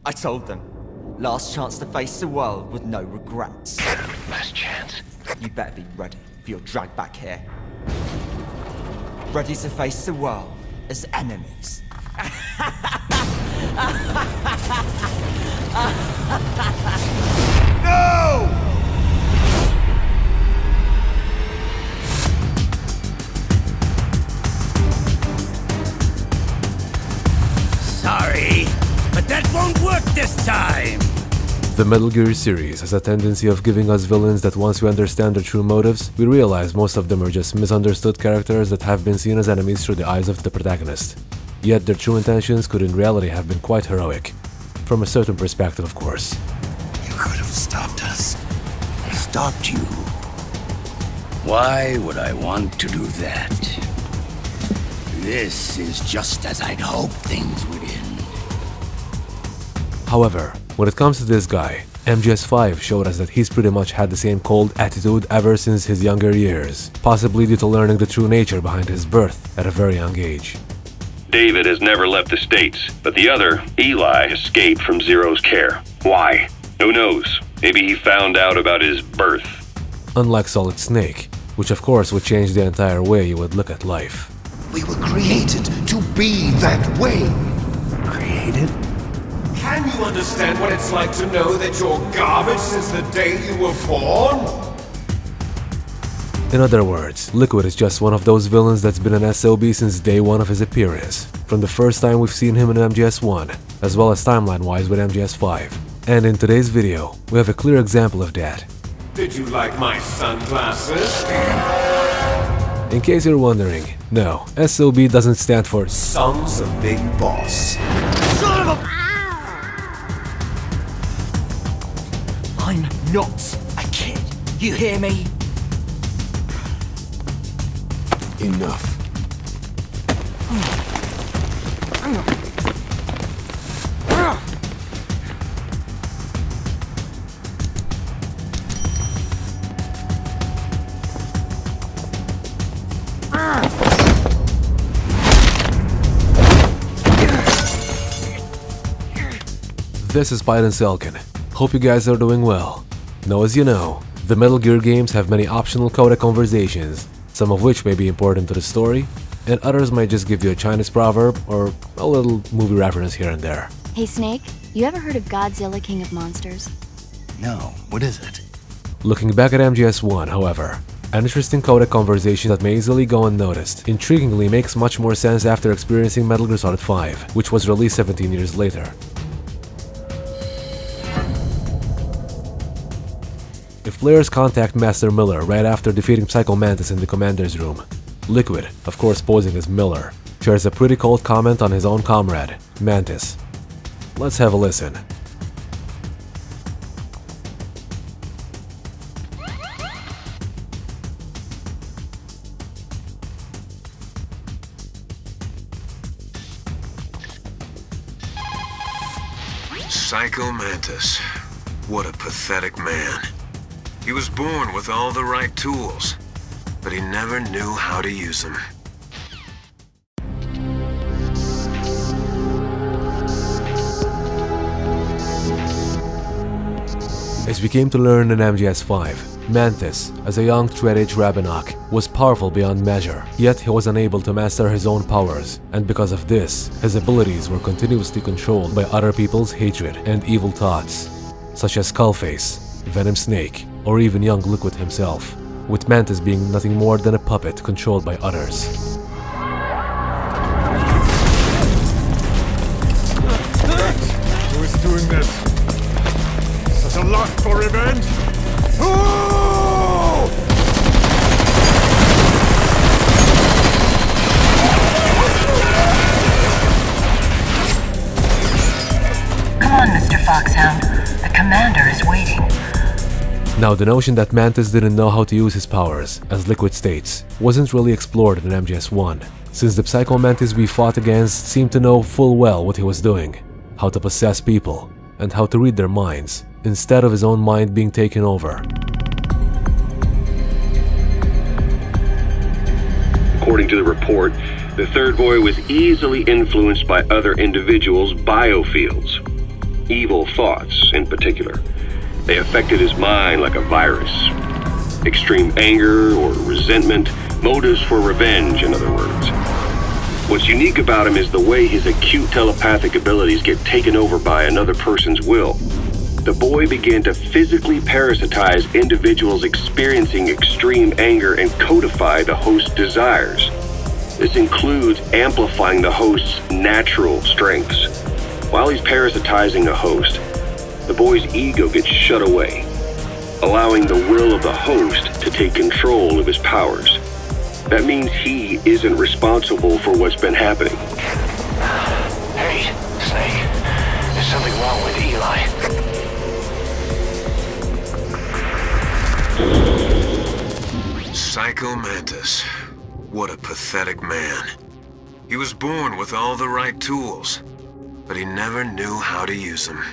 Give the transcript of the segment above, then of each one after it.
I told them. Last chance to face the world with no regrets. Last chance? You better be ready for your drag back here. Ready to face the world as enemies. No! Sorry, but that won't work this time! The Metal Gear series has a tendency of giving us villains that once we understand their true motives, we realize most of them are just misunderstood characters that have been seen as enemies through the eyes of the protagonist. Yet their true intentions could in reality have been quite heroic. From a certain perspective, of course. You could have stopped us. I stopped you. Why would I want to do that? This is just as I'd hoped things would end. However, when it comes to this guy, MGS5 showed us that he's pretty much had the same cold attitude ever since his younger years, possibly due to learning the true nature behind his birth at a very young age. David has never left the States, but the other, Eli, escaped from Zero's care. Why? Who knows? Maybe he found out about his birth. Unlike Solid Snake, which of course would change the entire way you would look at life. We were created to be that way. Created? Can you understand what it's like to know that you're garbage since the day you were born? In other words, Liquid is just one of those villains that's been an SOB since day one of his appearance, from the first time we've seen him in MGS1, as well as timeline-wise with MGS5. And in today's video, we have a clear example of that. Did you like my sunglasses? In case you're wondering, no, SOB doesn't stand for Son's a big boss. Son of a... I'm not a kid. You hear me? Enough. This is PythonSelkan. Hope you guys are doing well. Now, as you know, the Metal Gear games have many optional codec conversations, some of which may be important to the story, and others might just give you a Chinese proverb or a little movie reference here and there. Hey Snake, you ever heard of Godzilla, King of Monsters? No, what is it? Looking back at MGS1, however, an interesting codec conversation that may easily go unnoticed intriguingly makes much more sense after experiencing Metal Gear Solid 5, which was released 17 years later. If players contact Master Miller right after defeating Psycho Mantis in the commander's room, Liquid, of course posing as Miller, shares a pretty cold comment on his own comrade, Mantis. Let's have a listen. Psycho Mantis. What a pathetic man. He was born with all the right tools, but he never knew how to use them. As we came to learn in MGS5, Mantis, as a young Thread-Age Rabbinock, was powerful beyond measure, yet he was unable to master his own powers, and because of this, his abilities were continuously controlled by other people's hatred and evil thoughts, such as Skullface, Venom Snake, or even young Liquid himself, with Mantis being nothing more than a puppet controlled by others. Who is doing this? Such a lust for revenge? Come on, Mr. Foxhound. The commander is waiting. Now, the notion that Mantis didn't know how to use his powers, as Liquid states, wasn't really explored in MGS1, since the Psycho Mantis we fought against seemed to know full well what he was doing, how to possess people, and how to read their minds, instead of his own mind being taken over. According to the report, the third boy was easily influenced by other individuals' biofields. evil thoughts in particular. They affected his mind like a virus. Extreme anger or resentment, motives for revenge, in other words. What's unique about him is the way his acute telepathic abilities get taken over by another person's will. The boy began to physically parasitize individuals experiencing extreme anger and codify the host's desires. This includes amplifying the host's natural strengths. While he's parasitizing the host, the boy's ego gets shut away, allowing the will of the host to take control of his powers. That means he isn't responsible for what's been happening. Hey, Snake. There's something wrong with Eli. Psycho Mantis. What a pathetic man. He was born with all the right tools, but he never knew how to use them.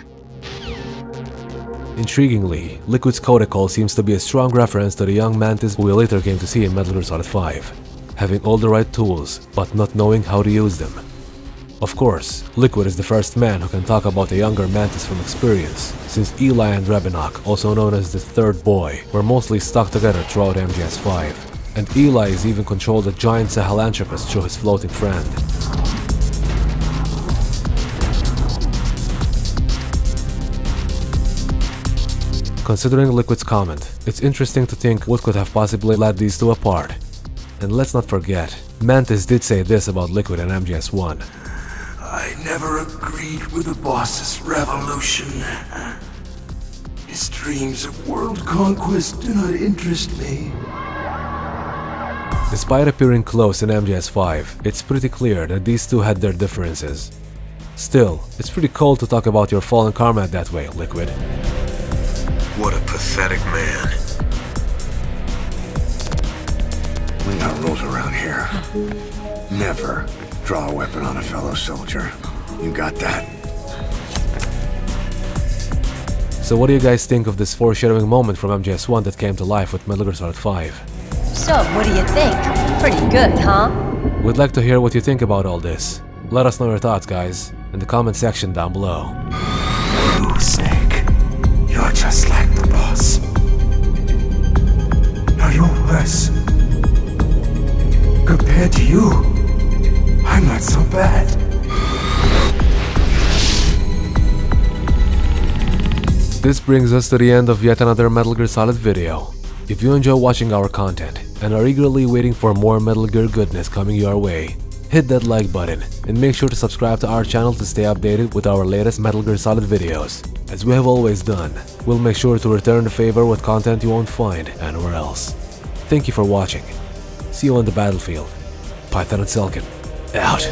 Intriguingly, Liquid's Codicol seems to be a strong reference to the young Mantis we later came to see in Metal Gear Solid 5, having all the right tools, but not knowing how to use them. Of course, Liquid is the first man who can talk about a younger Mantis from experience, since Eli and Rabinok, also known as the Third Boy, were mostly stuck together throughout MGS5, and Eli is even controlled a giant Sahelanthropus through his floating friend. Considering Liquid's comment, it's interesting to think what could have possibly led these two apart. And let's not forget, Mantis did say this about Liquid and MGS1. I never agreed with the boss's revolution. His dreams of world conquest do not interest me. Despite appearing close in MGS5, it's pretty clear that these two had their differences. Still, it's pretty cold to talk about your fallen karma that way, Liquid. What a pathetic man. We got rules around here. Never draw a weapon on a fellow soldier. You got that? So what do you guys think of this foreshadowing moment from MGS1 that came to life with Metal Gear Solid 5? So, what do you think? Pretty good, huh? We'd like to hear what you think about all this. Let us know your thoughts, guys, in the comment section down below. You, Snake. You're just like the boss. No, you're worse. Compared to you, I'm not so bad. This brings us to the end of yet another Metal Gear Solid video. If you enjoy watching our content and are eagerly waiting for more Metal Gear goodness coming your way, hit that like button and make sure to subscribe to our channel to stay updated with our latest Metal Gear Solid videos. As we have always done, we'll make sure to return the favor with content you won't find anywhere else. Thank you for watching. See you on the battlefield. PythonSelkan, out.